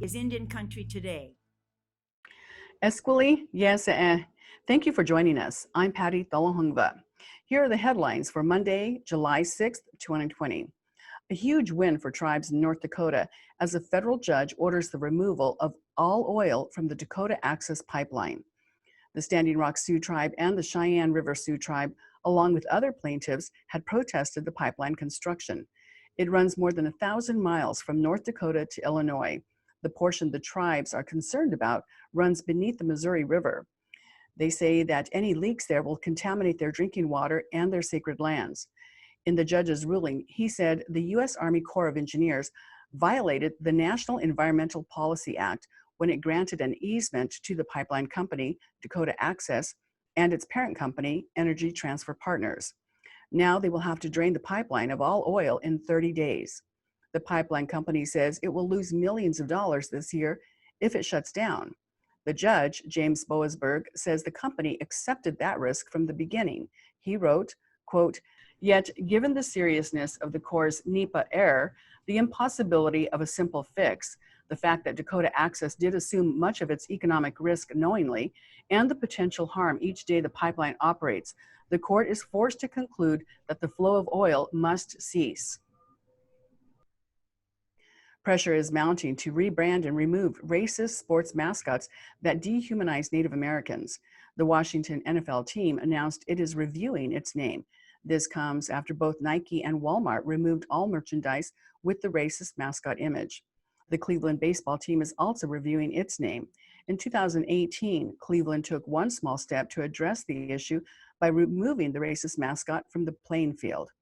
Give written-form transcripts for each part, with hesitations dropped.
is Indian country today. Esquili, yes, thank you for joining us. I'm Patty Thalahungva. Here are the headlines for Monday, July 6th, 2020. A huge win for tribes in North Dakota as a federal judge orders the removal of all oil from the Dakota Access Pipeline. The Standing Rock Sioux Tribe and the Cheyenne River Sioux Tribe, along with other plaintiffs, had protested the pipeline construction. It runs more than 1,000 miles from North Dakota to Illinois. The portion the tribes are concerned about runs beneath the Missouri River. They say that any leaks there will contaminate their drinking water and their sacred lands. In the judge's ruling, he said the U.S. Army Corps of Engineers violated the National Environmental Policy Act when it granted an easement to the pipeline company, Dakota Access, and its parent company, Energy Transfer Partners. Now they will have to drain the pipeline of all oil in 30 days. The pipeline company says it will lose millions of dollars this year if it shuts down. The judge, James Boasberg, says the company accepted that risk from the beginning. He wrote, quote, "Yet, given the seriousness of the Corps' NEPA error, the impossibility of a simple fix, the fact that Dakota Access did assume much of its economic risk knowingly, and the potential harm each day the pipeline operates, the court is forced to conclude that the flow of oil must cease." Pressure is mounting to rebrand and remove racist sports mascots that dehumanize Native Americans. The Washington NFL team announced it is reviewing its name. This comes after both Nike and Walmart removed all merchandise with the racist mascot image. The Cleveland baseball team is also reviewing its name. In 2018, Cleveland took one small step to address the issue by removing the racist mascot from the playing field.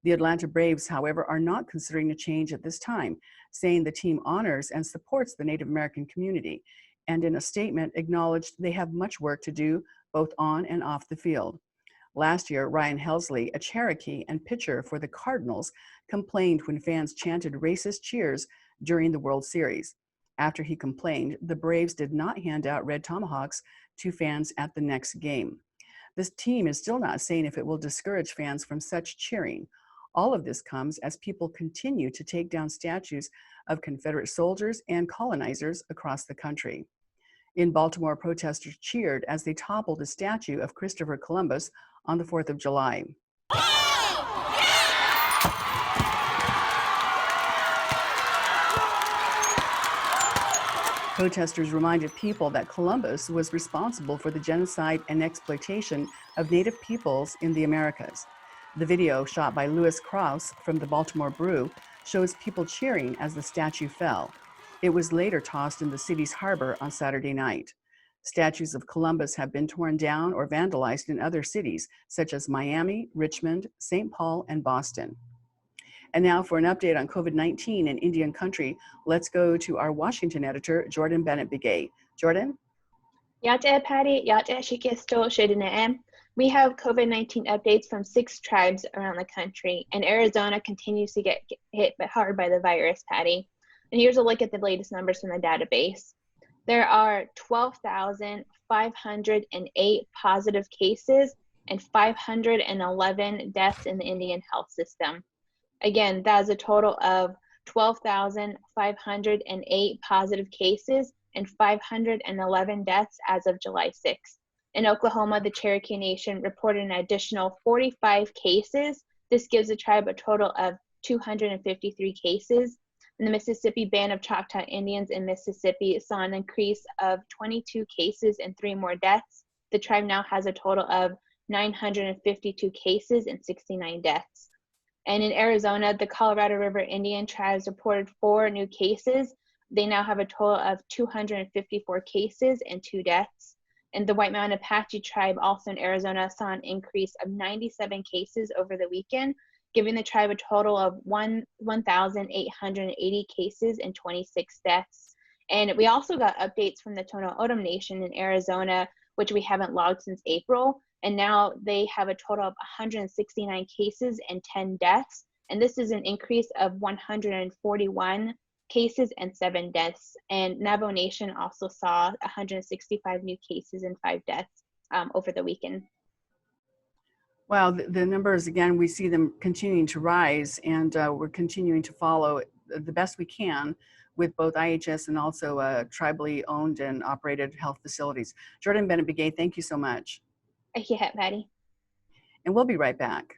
The Atlanta Braves, however, are not considering a change at this time, saying the team honors and supports the Native American community, and in a statement acknowledged they have much work to do both on and off the field. Last year, Ryan Helsley, a Cherokee and pitcher for the Cardinals, complained when fans chanted racist cheers during the World Series. After he complained, the Braves did not hand out red tomahawks to fans at the next game. This team is still not saying if it will discourage fans from such cheering. All of this comes as people continue to take down statues of Confederate soldiers and colonizers across the country. In Baltimore, protesters cheered as they toppled a statue of Christopher Columbus on the 4th of July. Protesters reminded people that Columbus was responsible for the genocide and exploitation of Native peoples in the Americas. The video, shot by Louis Krause from the Baltimore Brew, shows people cheering as the statue fell. It was later tossed in the city's harbor on Saturday night. Statues of Columbus have been torn down or vandalized in other cities, such as Miami, Richmond, St. Paul, and Boston. And now for an update on COVID-19 in Indian country, let's go to our Washington editor, Jordan Bennett-Begay. Jordan? Yate Patty, Yate Shikisto Shedinaem. We have COVID-19 updates from 6 tribes around the country, and Arizona continues to get hit hard by the virus, Patty. And here's a look at the latest numbers from the database. There are 12,508 positive cases and 511 deaths in the Indian health system. Again, that is a total of 12,508 positive cases and 511 deaths as of July 6th. In Oklahoma, the Cherokee Nation reported an additional 45 cases. This gives the tribe a total of 253 cases. And the Mississippi Band of Choctaw Indians in Mississippi saw an increase of 22 cases and 3 more deaths. The tribe now has a total of 952 cases and 69 deaths. And in Arizona, the Colorado River Indian tribes reported 4 new cases. They now have a total of 254 cases and 2 deaths. And the White Mountain Apache tribe, also in Arizona, saw an increase of 97 cases over the weekend, giving the tribe a total of 1,880 cases and 26 deaths. And we also got updates from the Tono O'odham Nation in Arizona, which we haven't logged since April. And now they have a total of 169 cases and 10 deaths. And this is an increase of 141 cases and 7 deaths. And Navajo Nation also saw 165 new cases and 5 deaths over the weekend. Wow, the numbers, again, we see them continuing to rise, and we're continuing to follow the best we can with both IHS and also tribally owned and operated health facilities. Jordan Bennett Begay, thank you so much. Yeah, Patty. And we'll be right back.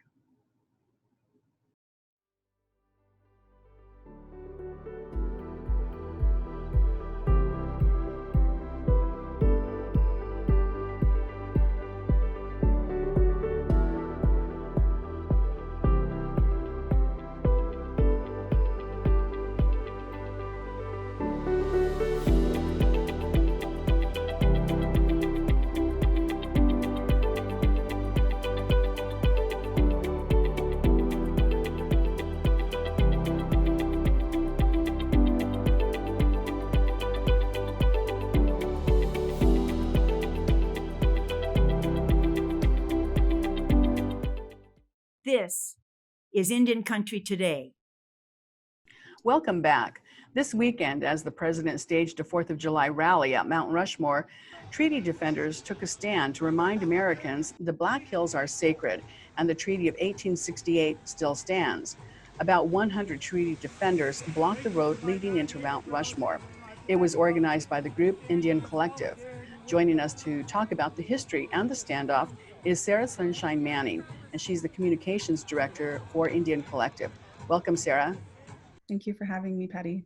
This is Indian Country Today. Welcome back. This weekend, as the president staged a 4th of July rally at Mount Rushmore, treaty defenders took a stand to remind Americans the Black Hills are sacred and the Treaty of 1868 still stands. About 100 treaty defenders blocked the road leading into Mount Rushmore. It was organized by the group Indian Collective. Joining us to talk about the history and the standoff is Sarah Sunshine Manning, and she's the communications director for Indian Collective. Welcome, Sarah. Thank you for having me, Patty.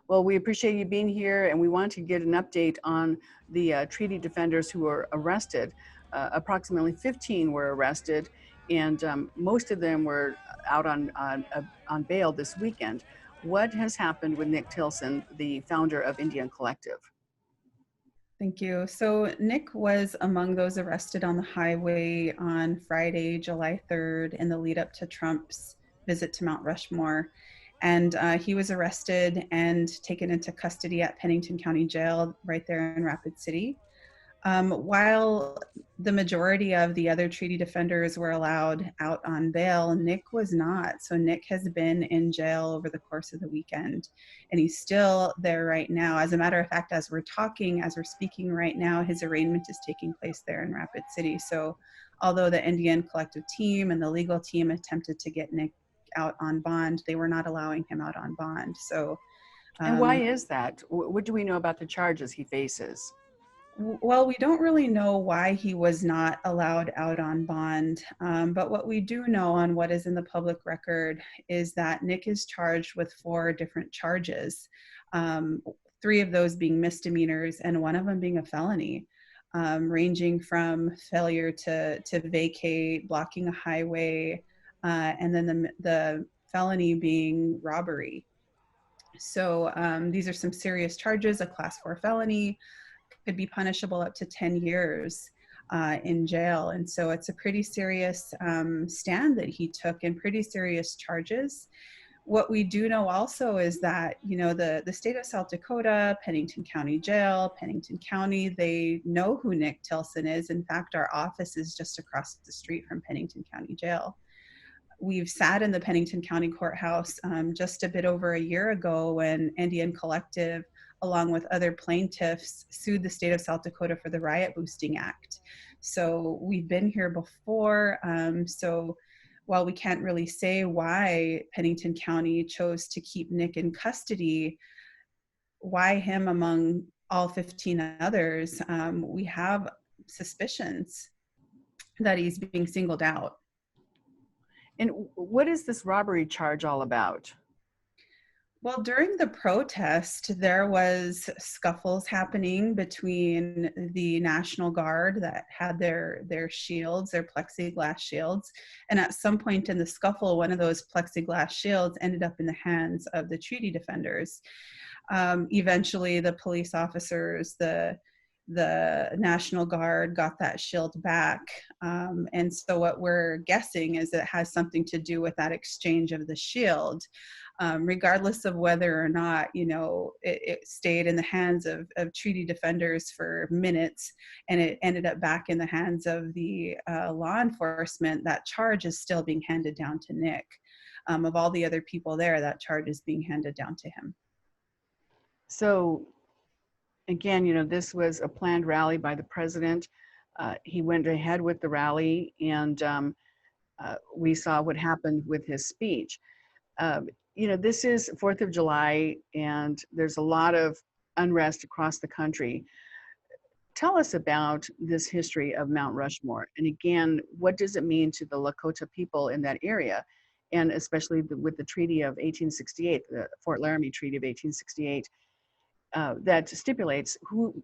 Well, we appreciate you being here, and we want to get an update on the treaty defenders who were arrested. Approximately 15 were arrested, and most of them were out on bail this weekend. What has happened with Nick Tilson, the founder of Indian Collective? Thank you. So Nick was among those arrested on the highway on Friday, July 3rd, in the lead up to Trump's visit to Mount Rushmore. And he was arrested and taken into custody at Pennington County Jail right there in Rapid City. While the majority of the other treaty defenders were allowed out on bail, Nick was not. So Nick has been in jail over the course of the weekend, and he's still there right now. As a matter of fact, as we're speaking right now, his arraignment is taking place there in Rapid City. So although the Indian Collective team and the legal team attempted to get Nick out on bond, they were not allowing him out on bond. So and why is that? What do we know about the charges he faces? Well, we don't really know why he was not allowed out on bond, but what we do know on what is in the public record is that Nick is charged with 4 different charges, 3 of those being misdemeanors and 1 of them being a felony, ranging from failure to vacate, blocking a highway, and then the felony being robbery. So these are some serious charges. A class 4 felony could be punishable up to 10 years in jail. And so it's a pretty serious stand that he took and pretty serious charges. What we do know also is that, you know, the state of South Dakota, Pennington County Jail, Pennington County, they know who Nick Tilson is. In fact, our office is just across the street from Pennington County Jail. We've sat in the Pennington County Courthouse just a bit over a year ago when Indian Collective, along with other plaintiffs, sued the state of South Dakota for the Riot Boosting Act. So we've been here before. So while we can't really say why Pennington County chose to keep Nick in custody, why him among all 15 others, we have suspicions that he's being singled out. And what is this robbery charge all about? Well, during the protest, there was scuffles happening between the National Guard that had their shields, their plexiglass shields. And at some point in the scuffle, one of those plexiglass shields ended up in the hands of the treaty defenders. Eventually, the police officers, the National Guard got that shield back. And so what we're guessing is it has something to do with that exchange of the shield. Regardless of whether or not, you know, it stayed in the hands of treaty defenders for minutes and it ended up back in the hands of the law enforcement, that charge is still being handed down to Nick. Of all the other people there, that charge is being handed down to him. So again, you know, this was a planned rally by the president. He went ahead with the rally, and we saw what happened with his speech. this is 4th of July, and there's a lot of unrest across the country. Tell us about this history of Mount Rushmore. And again, what does it mean to the Lakota people in that area? And especially with the Treaty of 1868, the Fort Laramie Treaty of 1868, that stipulates who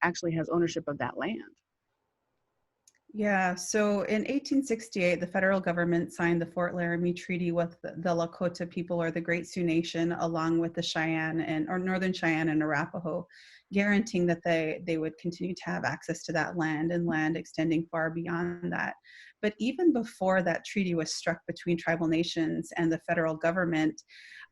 actually has ownership of that land. Yeah, so in 1868, the federal government signed the Fort Laramie Treaty with the Lakota people, or the Great Sioux Nation, along with the Cheyenne or Northern Cheyenne and Arapaho, guaranteeing that they would continue to have access to that land and land extending far beyond that. But even before that treaty was struck between tribal nations and the federal government,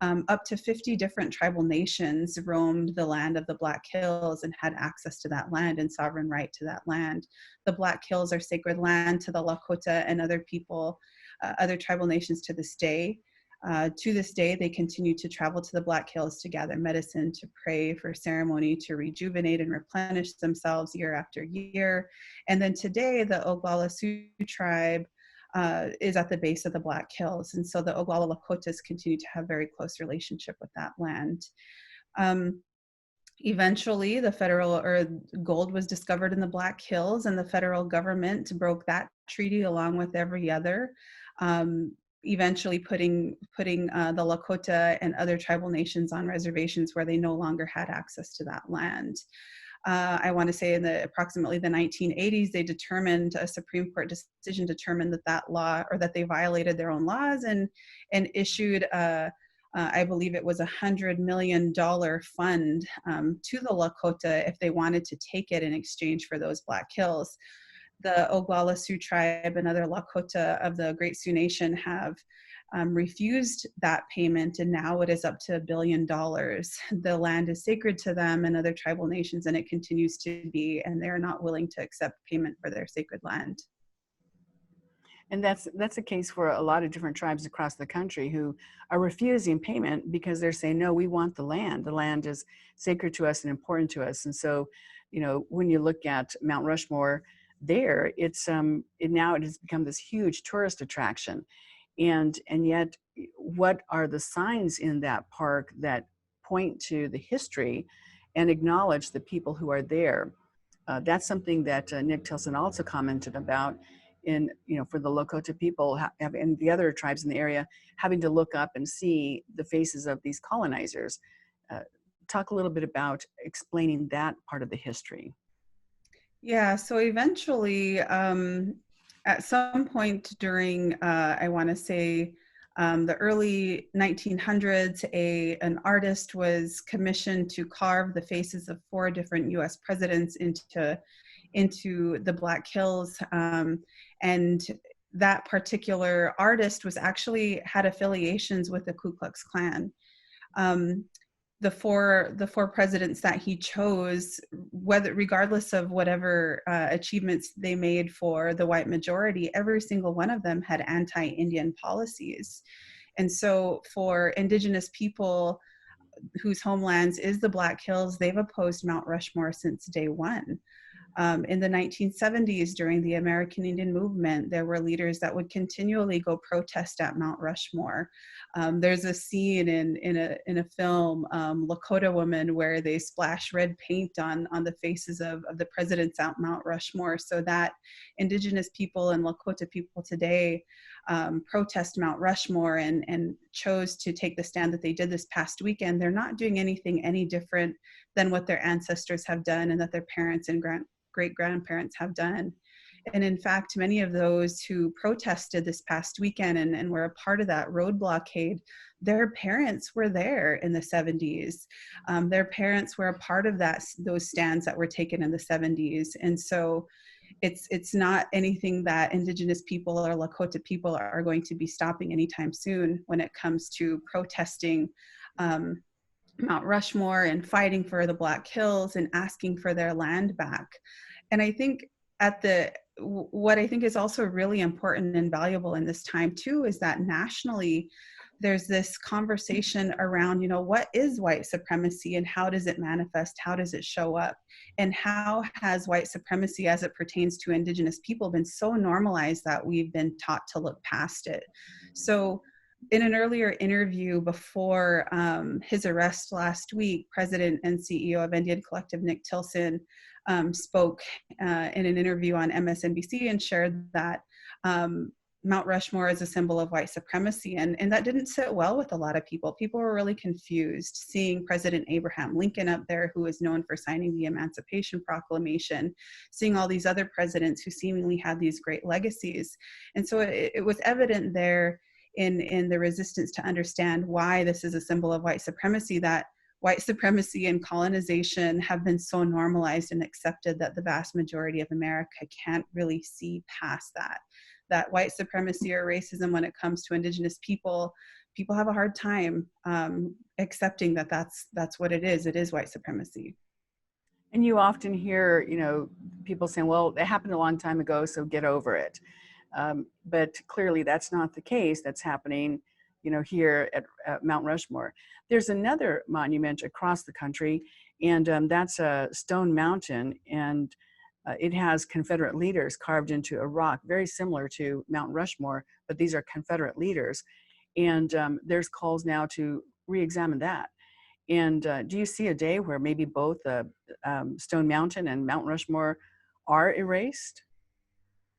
up to 50 different tribal nations roamed the land of the Black Hills and had access to that land and sovereign right to that land. The Black Hills are sacred land to the Lakota and other people, other tribal nations to this day. To this day, they continue to travel to the Black Hills to gather medicine, to pray, for ceremony, to rejuvenate and replenish themselves year after year. And then today, the Oglala Sioux tribe is at the base of the Black Hills. And so the Oglala Lakotas continue to have very close relationship with that land. Eventually, the federal gold was discovered in the Black Hills, and the federal government broke that treaty along with every other, eventually putting the Lakota and other tribal nations on reservations where they no longer had access to that land. I want to say in approximately the 1980s, a Supreme Court decision determined that law, or that they violated their own laws, and issued I believe it was $100 million fund to the Lakota if they wanted to take it in exchange for those Black Hills. The Oglala Sioux tribe and other Lakota of the Great Sioux Nation have refused that payment, and now it is up to $1 billion. The land is sacred to them and other tribal nations, and it continues to be, and they're not willing to accept payment for their sacred land. And that's a case for a lot of different tribes across the country who are refusing payment because they're saying, no, we want the land. The land is sacred to us and important to us. And so, when you look at Mount Rushmore there, now it has become this huge tourist attraction. And yet, what are the signs in that park that point to the history and acknowledge the people who are there? That's something that Nick Tilson also commented about for the Lakota people and the other tribes in the area, having to look up and see the faces of these colonizers. Talk a little bit about explaining that part of the history. Yeah, so eventually, at some point during, I want to say, the early 1900s, an artist was commissioned to carve the faces of 4 different U.S. presidents into the Black Hills, and that particular artist had affiliations with the Ku Klux Klan. The four presidents that he chose, regardless of whatever achievements they made for the white majority, every single one of them had anti-Indian policies. And so for Indigenous people whose homelands is the Black Hills, they've opposed Mount Rushmore since day one. In the 1970s, during the American Indian movement, there were leaders that would continually go protest at Mount Rushmore. There's a scene in a film, Lakota Woman, where they splash red paint on the faces of the presidents at Mount Rushmore, so that Indigenous people and Lakota people today protest Mount Rushmore and chose to take the stand that they did this past weekend. They're not doing anything any different than what their ancestors have done and that their parents and great-grandparents have done. And in fact, many of those who protested this past weekend and were a part of that road blockade, their parents were there in the 70s. Their parents were a part of those stands that were taken in the 70s. And so it's not anything that Indigenous people or Lakota people are going to be stopping anytime soon when it comes to protesting Mount Rushmore and fighting for the Black Hills and asking for their land back. And I think what I think is also really important and valuable in this time too is that nationally there's this conversation around, what is white supremacy and how does it manifest? How does it show up? And how has white supremacy as it pertains to Indigenous people been so normalized that we've been taught to look past it? So in an earlier interview before his arrest last week, President and CEO of Indian Collective, Nick Tilson, spoke in an interview on MSNBC and shared that Mount Rushmore is a symbol of white supremacy. And that didn't sit well with a lot of people. People were really confused seeing President Abraham Lincoln up there, who is known for signing the Emancipation Proclamation, seeing all these other presidents who seemingly had these great legacies. And so it was evident there in the resistance to understand why this is a symbol of white supremacy, that white supremacy and colonization have been so normalized and accepted that the vast majority of America can't really see past that white supremacy or racism when it comes to Indigenous people have a hard time accepting that that's what it is white supremacy. And you often hear, people saying, well, it happened a long time ago, so get over it. But clearly that's not the case. That's happening, here at Mount Rushmore. There's another monument across the country, and that's Stone Mountain, and it has Confederate leaders carved into a rock, very similar to Mount Rushmore, but these are Confederate leaders. And there's calls now to re-examine that. And do you see a day where maybe both Stone Mountain and Mount Rushmore are erased?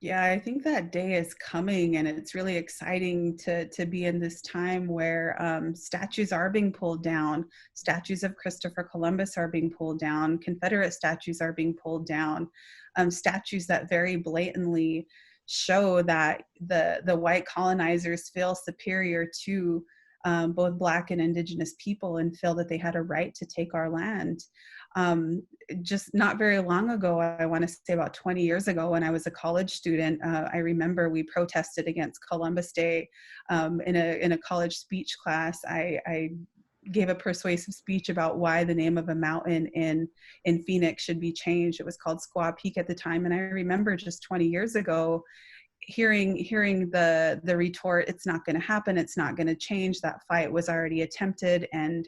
Yeah, I think that day is coming, and it's really exciting to be in this time where statues are being pulled down. Statues of Christopher Columbus are being pulled down. Confederate statues are being pulled down. Statues that very blatantly show that the white colonizers feel superior to both Black and Indigenous people and feel that they had a right to take our land. Just not very long ago, I want to say about 20 years ago, when I was a college student, I remember we protested against Columbus Day in a college speech class. I gave a persuasive speech about why the name of a mountain in Phoenix should be changed. It was called Squaw Peak at the time, and I remember just 20 years ago hearing the retort, it's not going to happen, it's not going to change, that fight was already attempted, and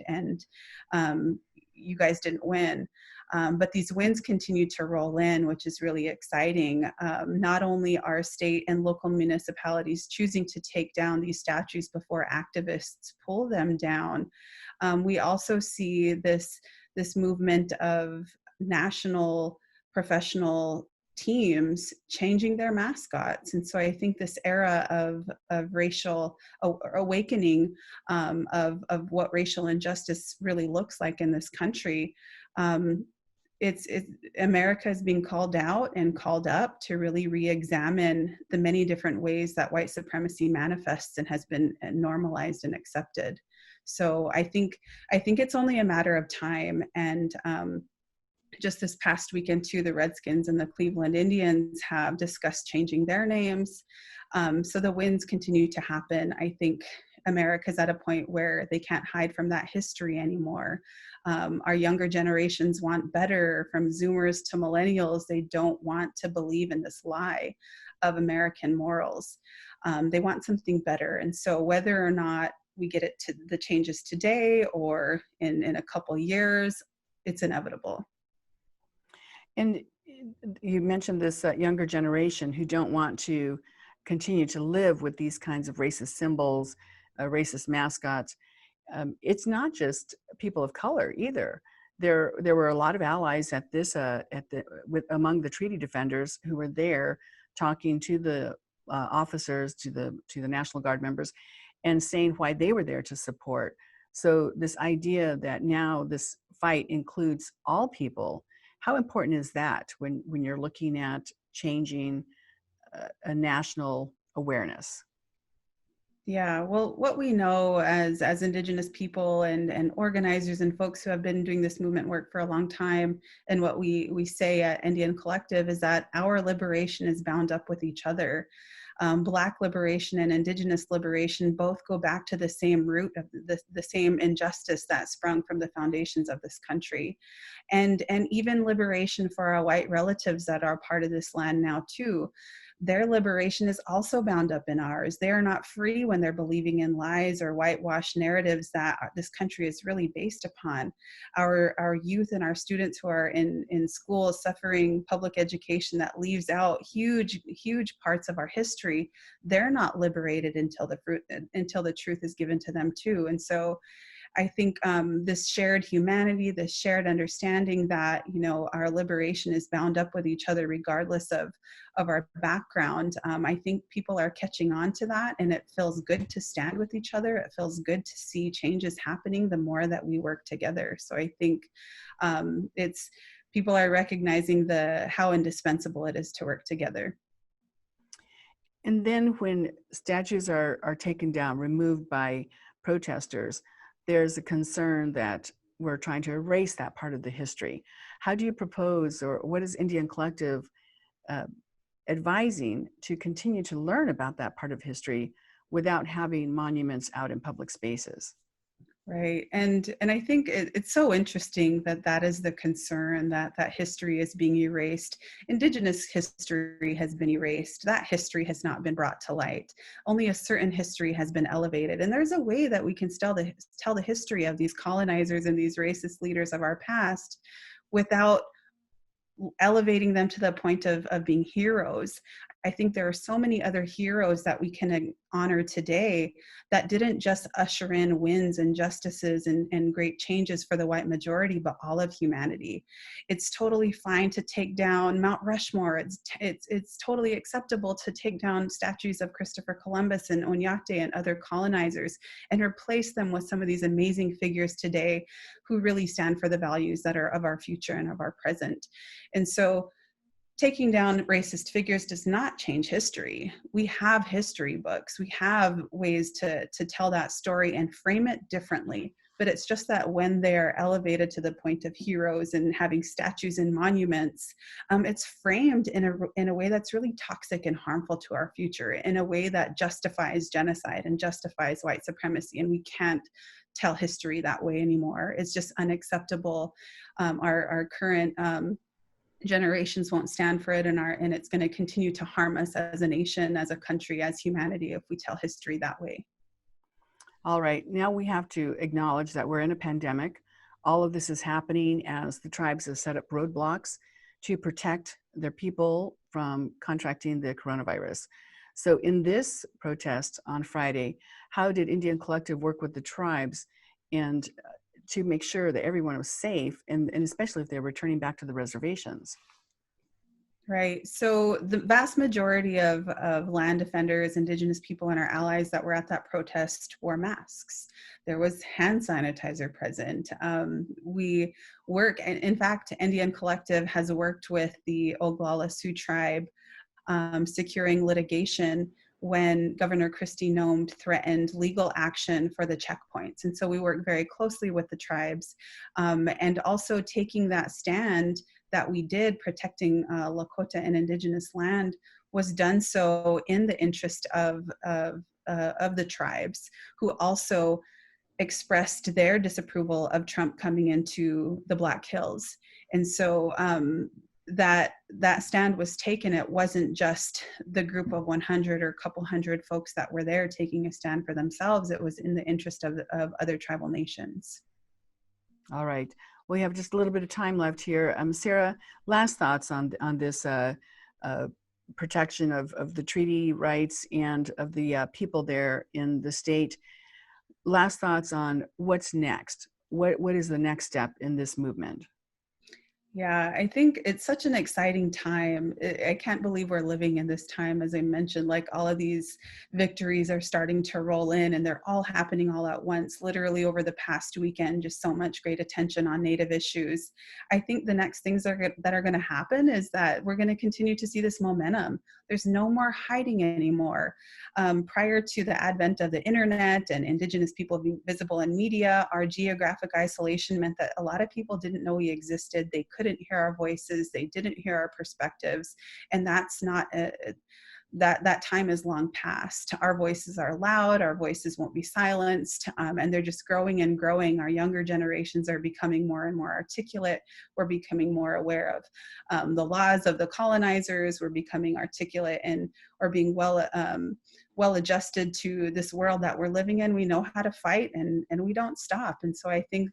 you guys didn't win. But these wins continue to roll in, which is really exciting. Not only are state and local municipalities choosing to take down these statues before activists pull them down, we also see this movement of national professional teams changing their mascots. And so I think this era of racial awakening of what racial injustice really looks like in this country, America is being called out and called up to really re-examine the many different ways that white supremacy manifests and has been normalized and accepted. So I think it's only a matter of time. And just this past weekend too, the Redskins and the Cleveland Indians have discussed changing their names. So the wins continue to happen. I think America's at a point where they can't hide from that history anymore. Our younger generations want better, from Zoomers to millennials. They don't want to believe in this lie of American morals. They want something better. And so whether or not we get it to the changes today or in a couple years, it's inevitable. And you mentioned this younger generation who don't want to continue to live with these kinds of racist symbols, racist mascots. It's not just people of color either. There were a lot of allies at this among the treaty defenders who were there talking to the officers, to the National Guard members, and saying why they were there to support. So this idea that now this fight includes all people, how important is that when you're looking at changing a national awareness? Yeah, well, what we know as Indigenous people and organizers and folks who have been doing this movement work for a long time, and what we say at Indian Collective, is that our liberation is bound up with each other. Black liberation and Indigenous liberation both go back to the same root of the same injustice that sprung from the foundations of this country. And even liberation for our white relatives that are part of this land now too. their liberation is also bound up in ours. They are not free when they're believing in lies or whitewashed narratives that this country is really based upon. Our youth and our students who are in schools suffering public education that leaves out huge parts of our history, they're not liberated until the truth is given to them too. And so I think this shared humanity, this shared understanding that, you know, our liberation is bound up with each other regardless of our background. I think people are catching on to that, and it feels good to stand with each other. It feels good to see changes happening the more that we work together. So I think it's people are recognizing how indispensable it is to work together. And then when statues are taken down, removed by protesters, there's a concern that we're trying to erase that part of the history. How do you propose, or what is Indian Collective advising to continue to learn about that part of history without having monuments out in public spaces? Right. And I think it's so interesting that is the concern, that history is being erased. Indigenous history has been erased. That history has not been brought to light. Only a certain history has been elevated. And there's a way that we can tell the history of these colonizers and these racist leaders of our past without elevating them to the point of being heroes. I think there are so many other heroes that we can honor today that didn't just usher in wins and justices and great changes for the white majority, but all of humanity. It's totally fine to take down Mount Rushmore. It's totally acceptable to take down statues of Christopher Columbus and Oñate and other colonizers and replace them with some of these amazing figures today who really stand for the values that are of our future and of our present. And so taking down racist figures does not change history. We have history books. We have ways to tell that story and frame it differently. But it's just that when they're elevated to the point of heroes and having statues and monuments, it's framed in a way that's really toxic and harmful to our future, in a way that justifies genocide and justifies white supremacy. And we can't tell history that way anymore. It's just unacceptable. Our current generations won't stand for it, and it's going to continue to harm us as a nation, as a country, as humanity, if we tell history that way. All right, now we have to acknowledge that we're in a pandemic. All of this is happening as the tribes have set up roadblocks to protect their people from contracting the coronavirus. So in this protest on Friday, how did Indian Collective work with the tribes and to make sure that everyone was safe, and especially if they're returning back to the reservations? Right. So the vast majority of land defenders, Indigenous people, and our allies that were at that protest wore masks. There was hand sanitizer present. We work, and in fact, Indian Collective has worked with the Oglala Sioux tribe, securing litigation when Governor Kristi Noem threatened legal action for the checkpoints. And so we work very closely with the tribes, and also taking that stand that we did protecting Lakota and Indigenous land was done so in the interest of the tribes, who also expressed their disapproval of Trump coming into the Black Hills. And so that stand was taken. It wasn't just the group of 100 or a couple hundred folks that were there taking a stand for themselves. It was in the interest of other tribal nations. All right. We have just a little bit of time left here. Sarah, last thoughts on this protection of the treaty rights and of the people there in the state. Last thoughts on what's next. What is the next step in this movement? Yeah, I think it's such an exciting time. I can't believe we're living in this time. As I mentioned, like, all of these victories are starting to roll in, and they're all happening all at once. Literally over the past weekend, just so much great attention on Native issues. I think the next things that are going to happen is that we're going to continue to see this momentum. There's no more hiding anymore. Prior to the advent of the internet and Indigenous people being visible in media, our geographic isolation meant that a lot of people didn't know we existed. They couldn't hear our voices. They didn't hear our perspectives. And that's not that time is long past. Our voices are loud, our voices won't be silenced, and they're just growing and growing. Our younger generations are becoming more and more articulate. We're becoming more aware of the laws of the colonizers. We're becoming articulate and are being well adjusted to this world that we're living in. We know how to fight, and we don't stop. And so I think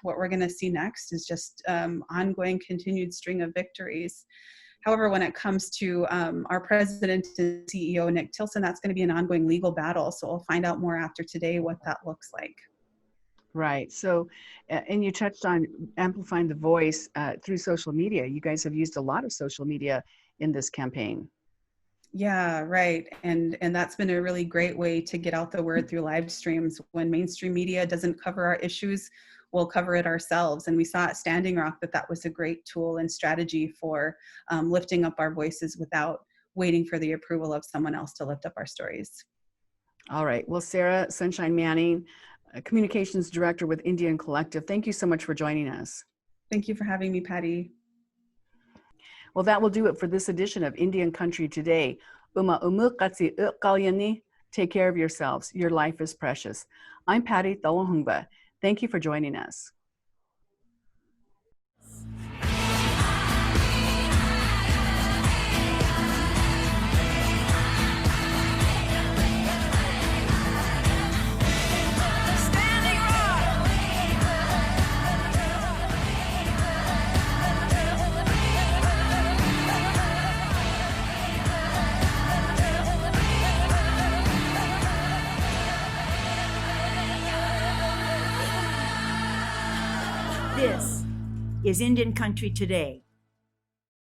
what we're going to see next is just ongoing, continued string of victories. However, when it comes to our president and CEO, Nick Tilson, that's going to be an ongoing legal battle. So we'll find out more after today what that looks like. Right. So, and you touched on amplifying the voice through social media. You guys have used a lot of social media in this campaign. Yeah, right. And that's been a really great way to get out the word through live streams. When mainstream media doesn't cover our issues, we'll cover it ourselves. And we saw at Standing Rock that was a great tool and strategy for lifting up our voices without waiting for the approval of someone else to lift up our stories. All right. Well, Sarah Sunshine Manning, Communications Director with Indian Collective, thank you so much for joining us. Thank you for having me, Patty. Well, that will do it for this edition of Indian Country Today. Take care of yourselves. Your life is precious. I'm Patty Thalahungba. Thank you for joining us. This is Indian Country Today.